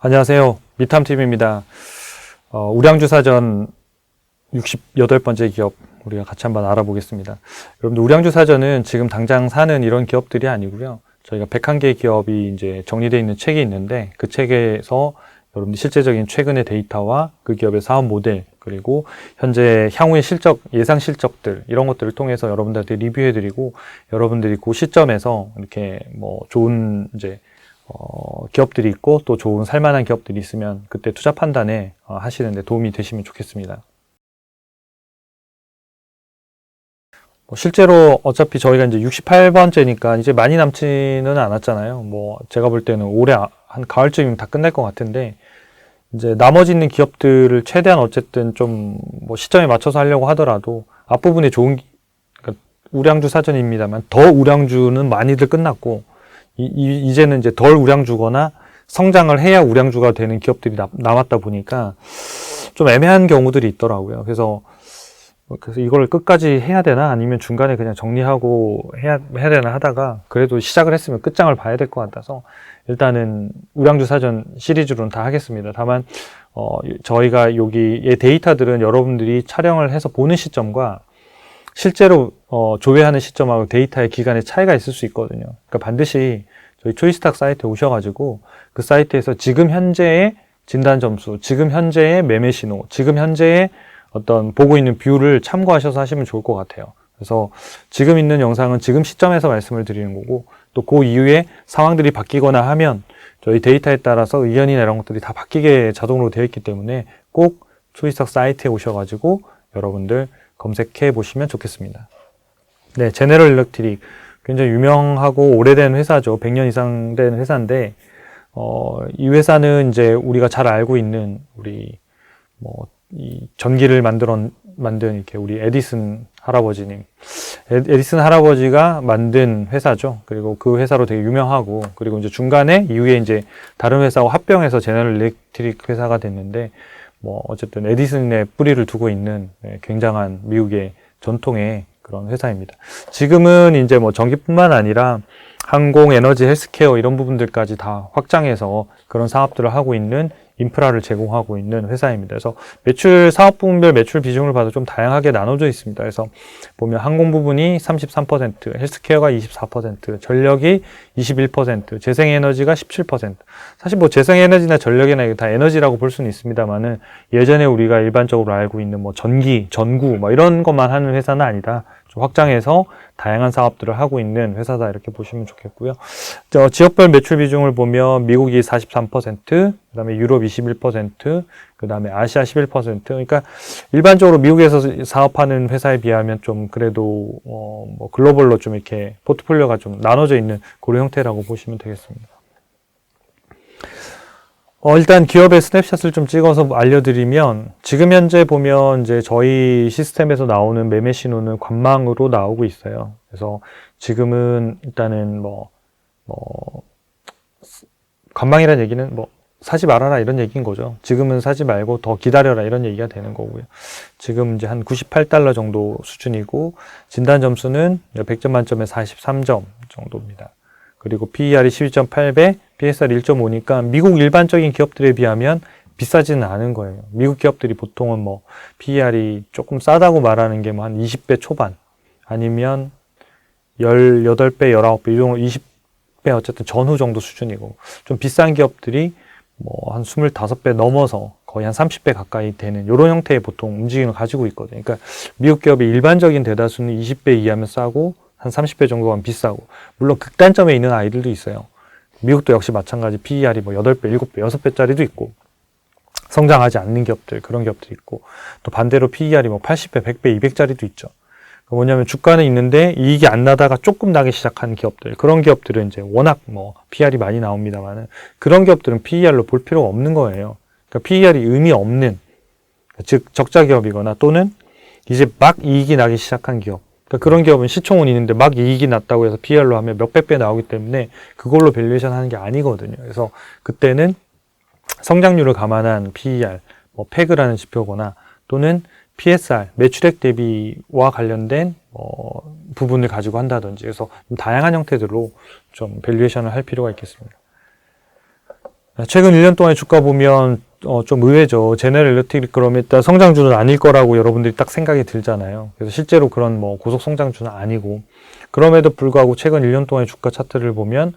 안녕하세요. 미탐TV입니다. 우량주사전 68번째 기업 우리가 같이 한번 알아보겠습니다. 여러분들 우량주사전은 지금 당장 사는 이런 기업들이 아니고요. 저희가 101개 기업이 이제 정리되어 있는 책이 있는데 그 책에서 여러분들 실제적인 최근의 데이터와 그 기업의 사업 모델 그리고 현재 향후의 실적, 예상 실적들 이런 것들을 통해서 여러분들한테 리뷰해드리고 여러분들이 그 시점에서 이렇게 뭐 좋은 이제 기업들이 있고 또 좋은 살만한 기업들이 있으면 그때 투자 판단에 하시는데 도움이 되시면 좋겠습니다. 실제로 어차피 저희가 이제 68번째니까 이제 많이 남지는 않았잖아요. 뭐 제가 볼 때는 올해 한 가을쯤이면 다 끝날 것 같은데 이제 나머지 있는 기업들을 최대한 어쨌든 좀 뭐 시점에 맞춰서 하려고 하더라도 앞부분에 좋은 그러니까 우량주 사전입니다만 더 우량주는 많이들 끝났고 이제는 이제 덜 우량주거나 성장을 해야 우량주가 되는 기업들이 남았다 보니까 좀 애매한 경우들이 있더라고요. 그래서 이걸 끝까지 해야 되나 아니면 중간에 그냥 정리하고 해야 되나 하다가 그래도 시작을 했으면 끝장을 봐야 될 것 같아서 일단은 우량주 사전 시리즈로는 다 하겠습니다. 다만 저희가 여기의 데이터들은 여러분들이 촬영을 해서 보는 시점과 실제로 조회하는 시점하고 데이터의 기간의 차이가 있을 수 있거든요. 그러니까 반드시 저희 초이스탁 사이트에 오셔가지고 그 사이트에서 지금 현재의 진단 점수, 지금 현재의 매매 신호, 지금 현재의 어떤 보고 있는 뷰를 참고하셔서 하시면 좋을 것 같아요. 그래서 지금 있는 영상은 지금 시점에서 말씀을 드리는 거고 또 그 이후에 상황들이 바뀌거나 하면 저희 데이터에 따라서 의견이나 이런 것들이 다 바뀌게 자동으로 되어 있기 때문에 꼭 초이스탁 사이트에 오셔가지고 여러분들 검색해 보시면 좋겠습니다. 네, 제네럴 일렉트릭 굉장히 유명하고 오래된 회사죠. 100년 이상 된 회사인데 이 회사는 이제 우리가 잘 알고 있는 우리 이 전기를 만든 이렇게 우리 에디슨 할아버지님, 에디슨 할아버지가 만든 회사죠. 그리고 그 회사로 되게 유명하고 그리고 이제 중간에 이후에 이제 다른 회사와 합병해서 제너럴 일렉트릭 회사가 됐는데 어쨌든 에디슨의 뿌리를 두고 있는 굉장한 미국의 전통의 그런 회사입니다. 지금은 이제 전기뿐만 아니라 항공, 에너지, 헬스케어 이런 부분들까지 다 확장해서 그런 사업들을 하고 있는 인프라를 제공하고 있는 회사입니다. 그래서 사업 부문별 매출 비중을 봐도 좀 다양하게 나눠져 있습니다. 그래서 보면 항공 부분이 33%, 헬스케어가 24%, 전력이 21%, 재생에너지가 17%. 사실 재생에너지나 전력이나 이거 다 에너지라고 볼 수는 있습니다만은 예전에 우리가 일반적으로 알고 있는 전기, 전구 이런 것만 하는 회사는 아니다. 좀 확장해서 다양한 사업들을 하고 있는 회사다 이렇게 보시면 좋겠고요. 지역별 매출 비중을 보면 미국이 43%, 그다음에 유럽 21%, 그다음에 아시아 11%. 그러니까 일반적으로 미국에서 사업하는 회사에 비하면 좀 그래도 글로벌로 좀 이렇게 포트폴리오가 좀 나눠져 있는 그런 형태라고 보시면 되겠습니다. 일단 기업의 스냅샷을 좀 찍어서 알려드리면 지금 현재 보면 이제 저희 시스템에서 나오는 매매 신호는 관망으로 나오고 있어요. 그래서 지금은 일단은 관망이라는 얘기는 사지 말아라 이런 얘기인 거죠. 지금은 사지 말고 더 기다려라 이런 얘기가 되는 거고요. 지금 이제 한 98달러 정도 수준이고 진단 점수는 100점 만점에 43점 정도입니다. 그리고 PER이 12.8배, PSR 1.5니까 미국 일반적인 기업들에 비하면 비싸지는 않은 거예요. 미국 기업들이 보통은 PER이 조금 싸다고 말하는 게 한 20배 초반 아니면 18배, 19배 이 정도 20배 어쨌든 전후 정도 수준이고 좀 비싼 기업들이 한 25배 넘어서 거의 한 30배 가까이 되는 이런 형태의 보통 움직임을 가지고 있거든요. 그러니까 미국 기업의 일반적인 대다수는 20배 이하면 싸고 한 30배 정도만 비싸고 물론 극단점에 있는 아이들도 있어요. 미국도 역시 마찬가지 PER이 8배, 7배, 6배짜리도 있고 성장하지 않는 기업들 그런 기업들이 있고 또 반대로 PER이 80배, 100배, 200짜리도 있죠. 뭐냐면 주가는 있는데 이익이 안 나다가 조금 나기 시작한 기업들 그런 기업들은 이제 워낙 PER이 많이 나옵니다만은 그런 기업들은 PER로 볼 필요가 없는 거예요. 그러니까 PER이 의미 없는 즉 적자 기업이거나 또는 이제 막 이익이 나기 시작한 기업 그런 기업은 시총은 있는데 막 이익이 났다고 해서 PER로 하면 몇백 배 나오기 때문에 그걸로 밸류에이션 하는 게 아니거든요. 그래서 그때는 성장률을 감안한 PER, PEG라는 지표거나 또는 PSR, 매출액 대비와 관련된 부분을 가지고 한다든지 그래서 다양한 형태들로 좀 밸류에이션을 할 필요가 있겠습니다. 최근 1년 동안의 주가 보면 좀 의외죠. 제네럴 일렉트릭 그러면 일단 성장주는 아닐 거라고 여러분들이 딱 생각이 들잖아요. 그래서 실제로 그런 뭐 고속 성장주는 아니고, 그럼에도 불구하고 최근 1년 동안의 주가 차트를 보면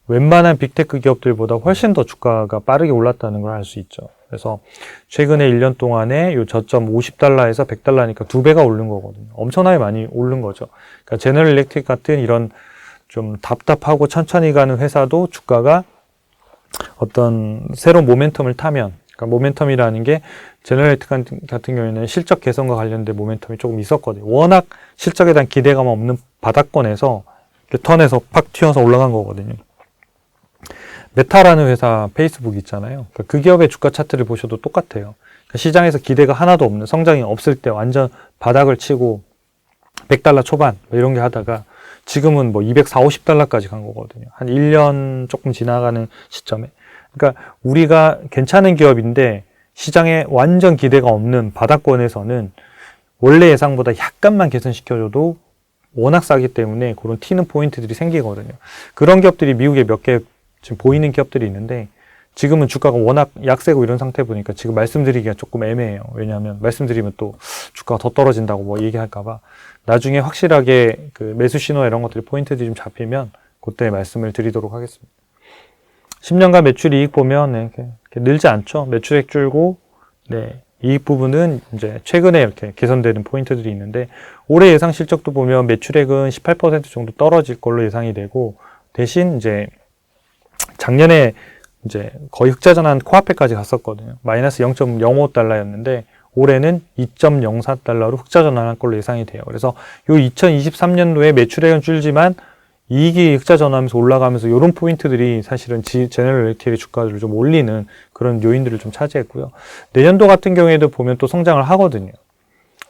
웬만한 빅테크 기업들보다 훨씬 더 주가가 빠르게 올랐다는 걸 알 수 있죠. 그래서 최근에 1년 동안에 요 저점 50달러에서 100달러니까 2배가 오른 거거든요. 엄청나게 많이 오른 거죠. 그러니까 제너럴 일렉트릭 같은 이런 좀 답답하고 천천히 가는 회사도 주가가 어떤 새로운 모멘텀을 타면, 그러니까 모멘텀이라는 게 제너럴 일렉트릭 같은 경우에는 실적 개선과 관련된 모멘텀이 조금 있었거든요. 워낙 실적에 대한 기대감 없는 바닥권에서 턴에서 팍 튀어서 올라간 거거든요. 메타라는 회사 페이스북 있잖아요. 그러니까 그 기업의 주가 차트를 보셔도 똑같아요. 그러니까 시장에서 기대가 하나도 없는, 성장이 없을 때 완전 바닥을 치고 100달러 초반 이런 게 하다가 지금은 뭐 240, 50달러까지 간 거거든요. 한 1년 조금 지나가는 시점에. 그러니까 우리가 괜찮은 기업인데 시장에 완전 기대가 없는 바닥권에서는 원래 예상보다 약간만 개선시켜줘도 워낙 싸기 때문에 그런 튀는 포인트들이 생기거든요. 그런 기업들이 미국에 몇 개 지금 보이는 기업들이 있는데, 지금은 주가가 워낙 약세고 이런 상태 보니까 지금 말씀드리기가 조금 애매해요. 왜냐하면 말씀드리면 또 주가가 더 떨어진다고 뭐 얘기할까봐. 나중에 확실하게 그 매수 신호 이런 것들이 포인트들이 좀 잡히면 그때 말씀을 드리도록 하겠습니다. 10년간 매출 이익 보면 이렇게 늘지 않죠. 매출액 줄고, 이익 부분은 이제 최근에 이렇게 개선되는 포인트들이 있는데, 올해 예상 실적도 보면 매출액은 18% 정도 떨어질 걸로 예상이 되고, 대신 이제 작년에 이제 거의 흑자전환 코앞에까지 갔었거든요. 마이너스 0.05달러였는데 올해는 2.04달러로 흑자전환할 걸로 예상이 돼요. 그래서 요 2023년도에 매출액은 줄지만 이익이 흑자전환하면서 올라가면서 이런 포인트들이 사실은 제너럴 일렉트릭의 주가를 좀 올리는 그런 요인들을 좀 차지했고요. 내년도 같은 경우에도 보면 또 성장을 하거든요.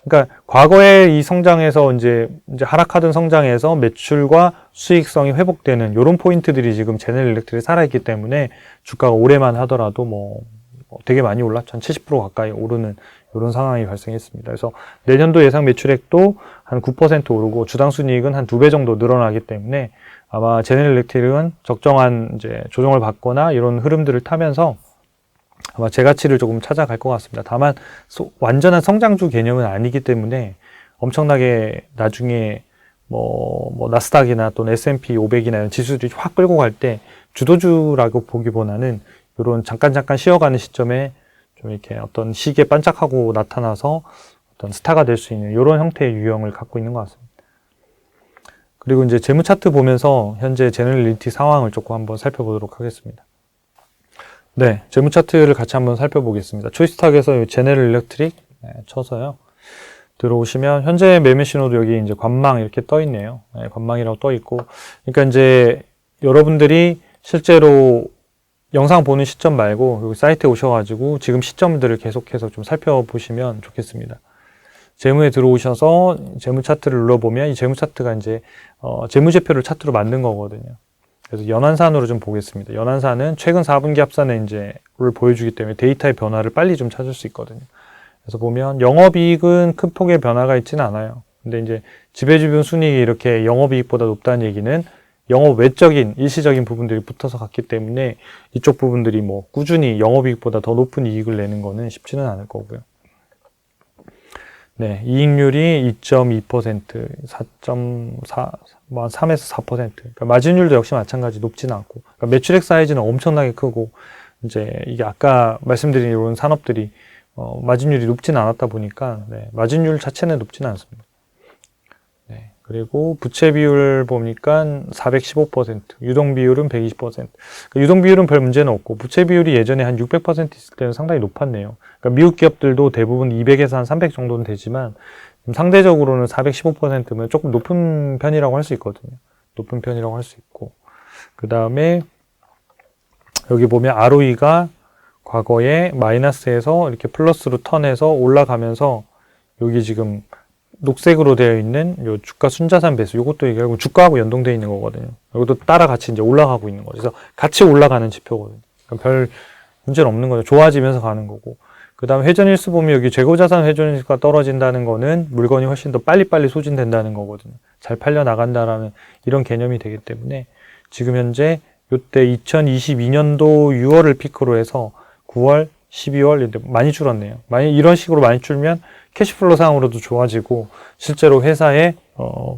그러니까 과거에 이 성장에서 이제 하락하던 성장에서 매출과 수익성이 회복되는 이런 포인트들이 지금 제너럴 일렉트릭이 살아있기 때문에 주가가 올해만 하더라도 뭐 되게 많이 올랐죠. 한 70% 가까이 오르는 이런 상황이 발생했습니다. 그래서 내년도 예상 매출액도 한 9% 오르고 주당 순이익은 한 2배 정도 늘어나기 때문에 아마 제너럴 일렉트릭은 적정한 이제 조정을 받거나 이런 흐름들을 타면서 아마 제 가치를 조금 찾아갈 것 같습니다. 다만 완전한 성장주 개념은 아니기 때문에 엄청나게 나중에 뭐 나스닥이나 또는 S&P 500이나 이런 지수들이 확 끌고 갈 때 주도주라고 보기보다는 이런 잠깐 쉬어가는 시점에 좀 이렇게 어떤 시기에 반짝하고 나타나서 어떤 스타가 될 수 있는 이런 형태의 유형을 갖고 있는 것 같습니다. 그리고 이제 재무 차트 보면서 현재 제너럴 일렉트릭 상황을 조금 한번 살펴보도록 하겠습니다. 재무 차트를 같이 한번 살펴보겠습니다. 초이스탁에서 제너럴 일렉트릭 쳐서요. 들어오시면 현재 매매 신호도 여기 이제 관망 이렇게 떠 있네요. 관망이라고 떠 있고, 그러니까 이제 여러분들이 실제로 영상 보는 시점 말고 여기 사이트에 오셔가지고 지금 시점들을 계속해서 좀 살펴보시면 좋겠습니다. 재무에 들어오셔서 재무 차트를 눌러보면 이 재무 차트가 이제 재무제표를 차트로 만든 거거든요. 그래서 연환산으로 좀 보겠습니다. 연환산은 최근 4분기 합산에 를 보여주기 때문에 데이터의 변화를 빨리 좀 찾을 수 있거든요. 그래서 보면 영업이익은 큰 폭의 변화가 있지는 않아요. 근데 이제 지배주변 순이익이 이렇게 영업이익보다 높다는 얘기는 영업 외적인 일시적인 부분들이 붙어서 갔기 때문에 이쪽 부분들이 뭐 꾸준히 영업이익보다 더 높은 이익을 내는 거는 쉽지는 않을 거고요. 이익률이 2.2%, 4.4, 3에서 4%. 그러니까 마진율도 역시 마찬가지 높지는 않고, 그러니까 매출액 사이즈는 엄청나게 크고, 이제 이게 아까 말씀드린 이런 산업들이 마진율이 높지는 않았다 보니까 마진율 자체는 높지는 않습니다. 그리고 부채 비율 보니까 415%, 유동 비율은 120%. 그러니까 유동 비율은 별 문제는 없고 부채 비율이 예전에 한 600% 있을 때는 상당히 높았네요. 그러니까 미국 기업들도 대부분 200에서 한 300 정도는 되지만 상대적으로는 415%면 조금 높은 편이라고 할 수 있거든요. 높은 편이라고 할 수 있고, 그 다음에 여기 보면 ROE가 과거에 마이너스에서 이렇게 플러스로 턴해서 올라가면서 여기 지금 녹색으로 되어 있는 요 주가 순자산 배수, 요것도 이게 결국 주가하고 연동되어 있는 거거든요. 이것도 따라 같이 이제 올라가고 있는 거죠. 그래서 같이 올라가는 지표거든요. 그러니까 별 문제는 없는 거죠. 좋아지면서 가는 거고. 그 다음에 회전일수 보면 여기 재고자산 회전일수가 떨어진다는 거는 물건이 훨씬 더 빨리빨리 소진된다는 거거든요. 잘 팔려 나간다라는 이런 개념이 되기 때문에 지금 현재 요때 2022년도 6월을 피크로 해서 9월, 12월 이렇게 많이 줄었네요. 이런 식으로 많이 줄면 캐시플로 상으로도 좋아지고 실제로 회사의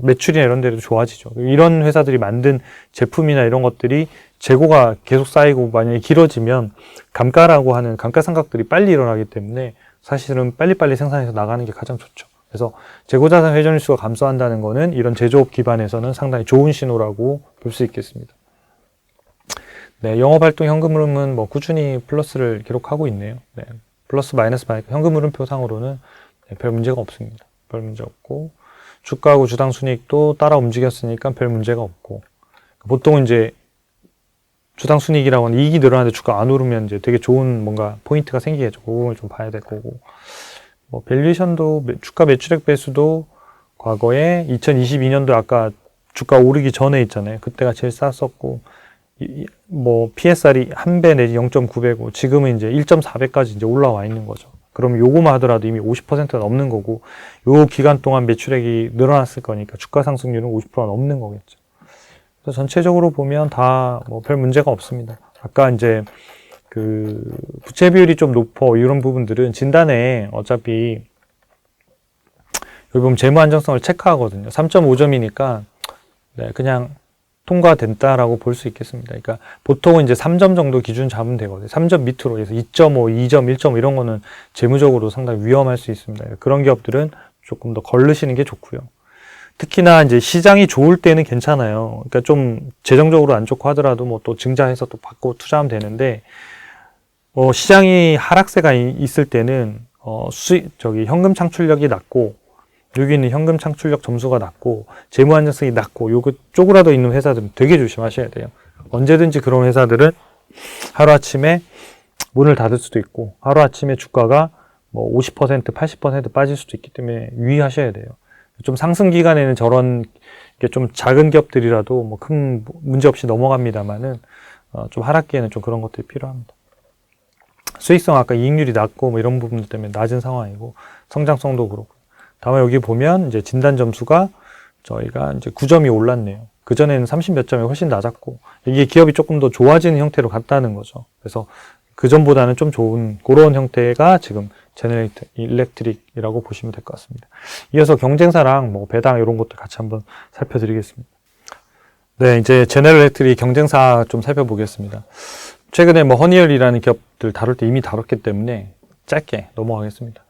매출이나 이런 데도 좋아지죠. 이런 회사들이 만든 제품이나 이런 것들이 재고가 계속 쌓이고 만약에 길어지면 감가라고 하는 감가상각들이 빨리 일어나기 때문에 사실은 빨리빨리 생산해서 나가는 게 가장 좋죠. 그래서 재고자산 회전일수가 감소한다는 거는 이런 제조업 기반에서는 상당히 좋은 신호라고 볼 수 있겠습니다. 네, 영업활동 현금 흐름은 뭐 꾸준히 플러스를 기록하고 있네요. 네, 플러스 마이너스 현금 흐름표 상으로는 별 문제가 없습니다. 별 문제 없고 주가하고 주당 순이익도 따라 움직였으니까 별 문제가 없고 보통 이제 주당 순이익이라고 하는 이익이 늘어나는데 주가 안 오르면 이제 되게 좋은 뭔가 포인트가 생기겠죠. 그 부분을 좀 봐야 될 거고 뭐 밸류에이션도 주가 매출액 배수도 과거에 2022년도 아까 주가 오르기 전에 있잖아요. 그때가 제일 쌌었고 뭐 PSR이 1배 내지 0.9배고 지금은 이제 1.4배까지 이제 올라와 있는 거죠. 그럼 요거만 하더라도 이미 50%가 넘는 거고 요 기간 동안 매출액이 늘어났을 거니까 주가 상승률은 50%가 넘는 거겠죠. 그래서 전체적으로 보면 다 뭐 별 문제가 없습니다. 아까 이제 그 부채 비율이 좀 높아 이런 부분들은 진단에 어차피 여기 보면 재무 안정성을 체크하거든요. 3.5점이니까 네, 그냥 통과된다라고 볼 수 있겠습니다. 그러니까 보통은 이제 3점 정도 기준 잡으면 되거든요. 3점 밑으로 그래서 2.5, 2점, 1점 이런 거는 재무적으로 상당히 위험할 수 있습니다. 그런 기업들은 조금 더 걸르시는 게 좋고요. 특히나 이제 시장이 좋을 때는 괜찮아요. 그러니까 좀 재정적으로 안 좋고 하더라도 뭐 또 증자해서 또 받고 투자하면 되는데 시장이 하락세가 있을 때는 현금 창출력이 낮고 여기는 현금 창출력 점수가 낮고 재무 안정성이 낮고 요거 쪼그라져 있는 회사들은 되게 조심하셔야 돼요. 언제든지 그런 회사들은 하루아침에 문을 닫을 수도 있고 하루아침에 주가가 뭐 50%, 80% 빠질 수도 있기 때문에 유의하셔야 돼요. 좀 상승 기간에는 저런 좀 작은 기업들이라도 뭐 큰 문제 없이 넘어갑니다만은 좀 하락기에는 좀 그런 것들이 필요합니다. 수익성 아까 이익률이 낮고 뭐 이런 부분들 때문에 낮은 상황이고 성장성도 그렇고 다음에 여기 보면 이제 진단 점수가 저희가 이제 9점이 올랐네요. 그전에는 30 몇 점이 훨씬 낮았고 이게 기업이 조금 더 좋아지는 형태로 갔다는 거죠. 그래서 그전보다는 좀 좋은 그런 형태가 지금 제너럴 일렉트릭이라고 보시면 될 것 같습니다. 이어서 경쟁사랑 뭐 배당 이런 것들 같이 한번 살펴드리겠습니다. 네, 이제 제너럴 일렉트릭 경쟁사 좀 살펴보겠습니다. 최근에 뭐 허니엘이라는 기업들 다룰 때 이미 다뤘기 때문에 짧게 넘어가겠습니다.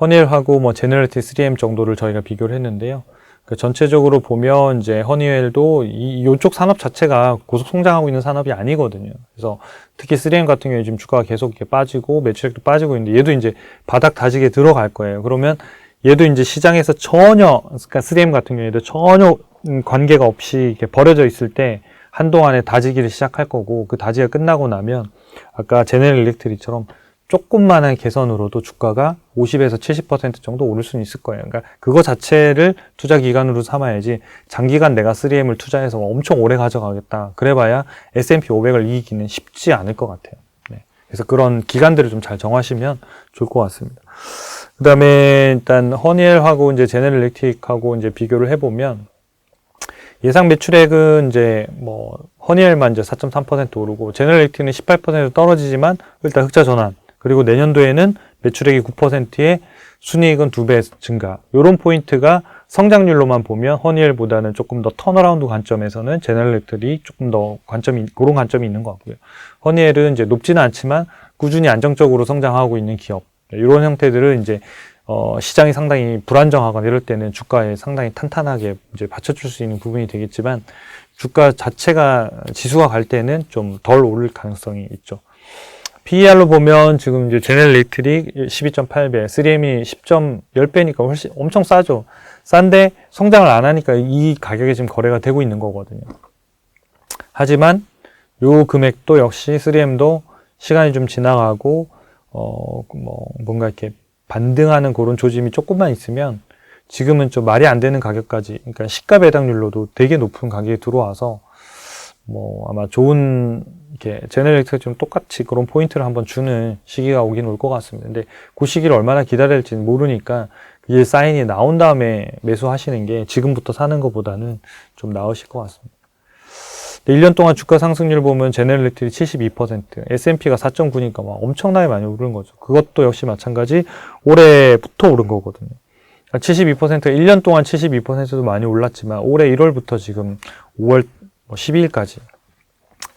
허니웰하고 뭐 제너럴 일렉트릭 3M 정도를 저희가 비교를 했는데요. 그 전체적으로 보면 이제 허니웰도 이쪽 산업 자체가 고속 성장하고 있는 산업이 아니거든요. 그래서 특히 3M 같은 경우에 지금 주가가 계속 이렇게 빠지고 매출액도 빠지고 있는데 얘도 이제 바닥 다지기에 들어갈 거예요. 그러면 얘도 이제 시장에서 전혀, 그러니까 3M 같은 경우에도 전혀 관계가 없이 이렇게 버려져 있을 때 한동안에 다지기를 시작할 거고 그 다지기가 끝나고 나면 아까 제너럴 일렉트릭처럼 조금만한 개선으로도 주가가 50에서 70% 정도 오를 수는 있을 거예요. 그러니까 그거 자체를 투자 기간으로 삼아야지 장기간 내가 3M을 투자해서 엄청 오래 가져가겠다. 그래봐야 S&P 500을 이기기는 쉽지 않을 것 같아요. 네. 그래서 그런 기간들을 좀 잘 정하시면 좋을 것 같습니다. 그 다음에 일단 허니엘하고 이제 제너럴 일렉트릭하고 이제 비교를 해보면 예상 매출액은 이제 뭐 허니엘만 이제 4.3% 오르고 제너럴 일렉트릭은 18% 떨어지지만 일단 흑자 전환. 그리고 내년도에는 매출액이 9%에 순이익은 2배 증가. 이런 포인트가 성장률로만 보면 허니엘보다는 조금 더 턴어라운드 관점에서는 제너럴 일렉트릭이 조금 더 그런 관점이 있는 것 같고요. 허니엘은 이제 높지는 않지만 꾸준히 안정적으로 성장하고 있는 기업. 이런 형태들은 이제 시장이 상당히 불안정하거나 이럴 때는 주가에 상당히 탄탄하게 이제 받쳐줄 수 있는 부분이 되겠지만 주가 자체가 지수가 갈 때는 좀 덜 오를 가능성이 있죠. PER로 보면 지금 이제 제너럴 일렉트릭 12.8배, 3M이 10배니까 훨씬 엄청 싸죠. 싼데 성장을 안 하니까 이 가격에 지금 거래가 되고 있는 거거든요. 하지만 요 금액도 역시 3M도 시간이 좀 지나가고 뭔가 이렇게 반등하는 그런 조짐이 조금만 있으면 지금은 좀 말이 안 되는 가격까지, 그러니까 시가 배당률로도 되게 높은 가격에 들어와서 뭐 아마 좋은 이렇게 제너럴 일렉트릭 좀 똑같이 그런 포인트를 한번 주는 시기가 오긴 올 것 같습니다. 근데 그 시기를 얼마나 기다려야 될지는 모르니까 이게 사인이 나온 다음에 매수하시는 게 지금부터 사는 것보다는 좀 나으실 것 같습니다. 근데 1년 동안 주가 상승률 보면 제네럴 일렉트릭이 72%, S&P가 4.9니까 막 엄청나게 많이 오른 거죠. 그것도 역시 마찬가지 올해부터 오른 거거든요. 72%, 1년 동안 72%도 많이 올랐지만 올해 1월부터 지금 5월 12일까지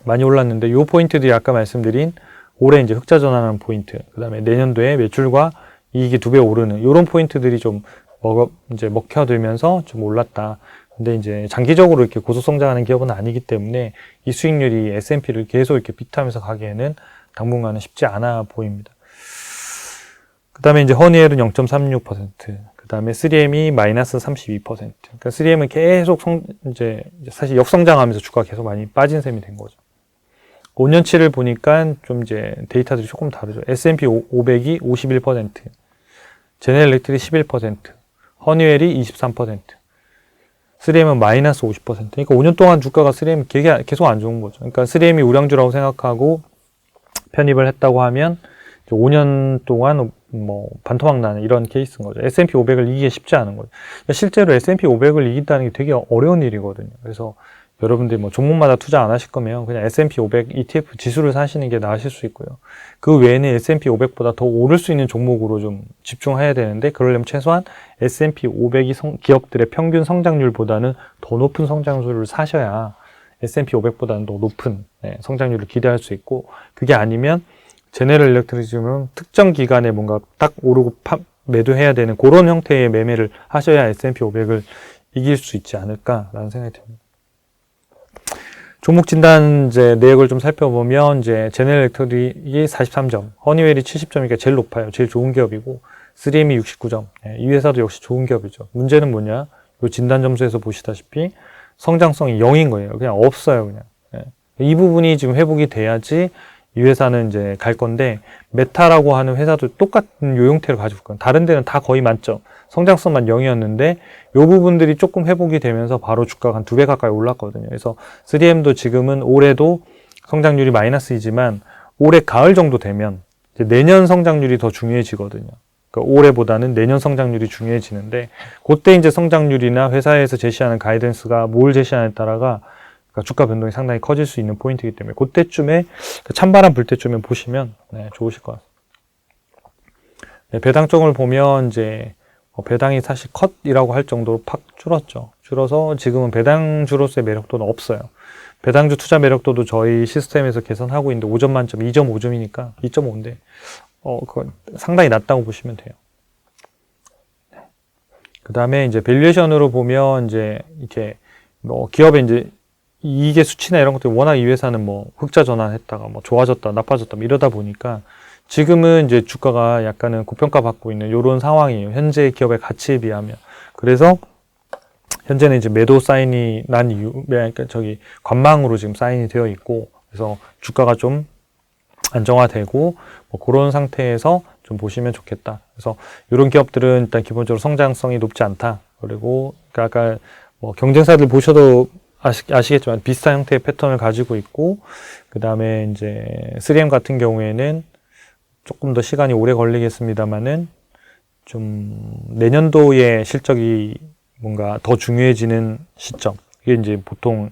많이 올랐는데, 요 포인트들이 아까 말씀드린 올해 이제 흑자 전환하는 포인트, 그 다음에 내년도에 매출과 이익이 2배 오르는 요런 포인트들이 좀 이제 먹혀들면서 좀 올랐다. 근데 이제 장기적으로 이렇게 고속 성장하는 기업은 아니기 때문에 이 수익률이 S&P를 계속 이렇게 비트하면서 가기에는 당분간은 쉽지 않아 보입니다. 그 다음에 이제 허니웰은 0.36%, 그 다음에 3M이 마이너스 32%. 그러니까 3M은 계속 이제 사실 역성장하면서 주가가 계속 많이 빠진 셈이 된 거죠. 5년치를 보니까 좀 이제 데이터들이 조금 다르죠. S&P 500이 51%, 제네럴 일렉트릭이 11%, 허니웰이 23%, 3M은 마이너스 50%. 그러니까 5년 동안 주가가 3M 계속 안 좋은 거죠. 그러니까 3M이 우량주라고 생각하고 편입을 했다고 하면 5년 동안 뭐 반토막 나는 이런 케이스인 거죠. S&P 500을 이기기 쉽지 않은 거죠. 그러니까 실제로 S&P 500을 이긴다는 게 되게 어려운 일이거든요. 그래서 여러분들이 뭐 종목마다 투자 안 하실 거면 그냥 S&P 500 ETF 지수를 사시는 게 나으실 수 있고요. 그 외에는 S&P 500보다 더 오를 수 있는 종목으로 좀 집중해야 되는데, 그러려면 최소한 S&P 500이 기업들의 평균 성장률보다는 더 높은 성장률을 사셔야 S&P 500보다는 더 높은 성장률을 기대할 수 있고, 그게 아니면 제네럴 일렉트릭은 특정 기간에 뭔가 딱 오르고 매도해야 되는 그런 형태의 매매를 하셔야 S&P 500을 이길 수 있지 않을까라는 생각이 듭니다. 종목 진단 이제 내역을 좀 살펴보면 이제 제네럴 일렉트릭이 43점, 허니웰이 70점이니까 제일 높아요. 제일 좋은 기업이고, 3M이 69점. 이 회사도 역시 좋은 기업이죠. 문제는 뭐냐? 이 진단 점수에서 보시다시피 성장성이 0인 거예요. 그냥 없어요, 그냥. 이 부분이 지금 회복이 돼야지 이 회사는 이제 갈 건데, 메타라고 하는 회사도 똑같은 요 형태를 가지고 있거든요. 다른 데는 다 거의 만점, 성장성만 0이었는데 요 부분들이 조금 회복이 되면서 바로 주가가 한 2배 가까이 올랐거든요. 그래서 3M도 지금은 올해도 성장률이 마이너스이지만 올해 가을 정도 되면 이제 내년 성장률이 더 중요해지거든요. 그러니까 올해보다는 내년 성장률이 중요해지는데, 그때 이제 성장률이나 회사에서 제시하는 가이던스가 뭘 제시하느냐에 따라가 주가 변동이 상당히 커질 수 있는 포인트이기 때문에 그때쯤에 찬바람 불 때쯤에 보시면 좋으실 것 같습니다. 배당 쪽을 보면 이제 배당이 사실 컷이라고 할 정도로 팍 줄었죠. 줄어서 지금은 배당주로서의 매력도는 없어요. 배당주 투자 매력도도 저희 시스템에서 개선하고 있는데 5점 만점 2.5점이니까 2.5인데 그건 상당히 낮다고 보시면 돼요. 그 다음에 이제 밸류에이션으로 보면 이제 이렇게 뭐 기업의 이제 이익의 수치나 이런 것들 워낙 이 회사는 뭐 흑자 전환했다가 뭐 좋아졌다 나빠졌다 뭐 이러다 보니까 지금은 이제 주가가 약간은 고평가 받고 있는 이런 상황이에요. 현재 기업의 가치에 비하면. 그래서 현재는 이제 매도 사인이 난 이유, 그러니까 관망으로 지금 사인이 되어 있고, 그래서 주가가 좀 안정화되고 뭐 그런 상태에서 좀 보시면 좋겠다. 그래서 이런 기업들은 일단 기본적으로 성장성이 높지 않다. 그리고 아까 뭐 경쟁사들 보셔도 아시겠지만 비슷한 형태의 패턴을 가지고 있고, 그 다음에 이제 3M 같은 경우에는 조금 더 시간이 오래 걸리겠습니다만은 좀 내년도의 실적이 뭔가 더 중요해지는 시점. 이게 이제 보통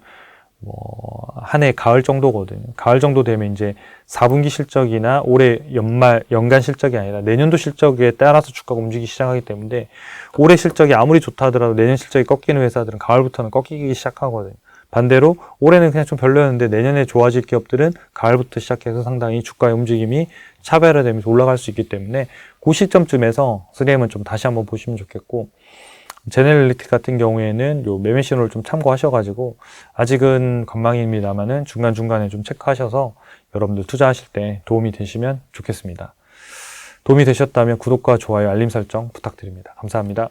뭐 한 해 가을 정도거든요. 가을 정도 되면 이제 4분기 실적이나 올해 연간 실적이 아니라 내년도 실적에 따라서 주가가 움직이기 시작하기 때문에 올해 실적이 아무리 좋다 하더라도 내년 실적이 꺾이는 회사들은 가을부터는 꺾이기 시작하거든요. 반대로 올해는 그냥 좀 별로였는데 내년에 좋아질 기업들은 가을부터 시작해서 상당히 주가의 움직임이 차별화되면서 올라갈 수 있기 때문에 그 시점쯤에서 3M은 좀 다시 한번 보시면 좋겠고, 제네럴 일렉트릭 같은 경우에는 요 매매 신호를 좀 참고하셔가지고 아직은 관망입니다만은 중간중간에 좀 체크하셔서 여러분들 투자하실 때 도움이 되시면 좋겠습니다. 도움이 되셨다면 구독과 좋아요, 알림 설정 부탁드립니다. 감사합니다.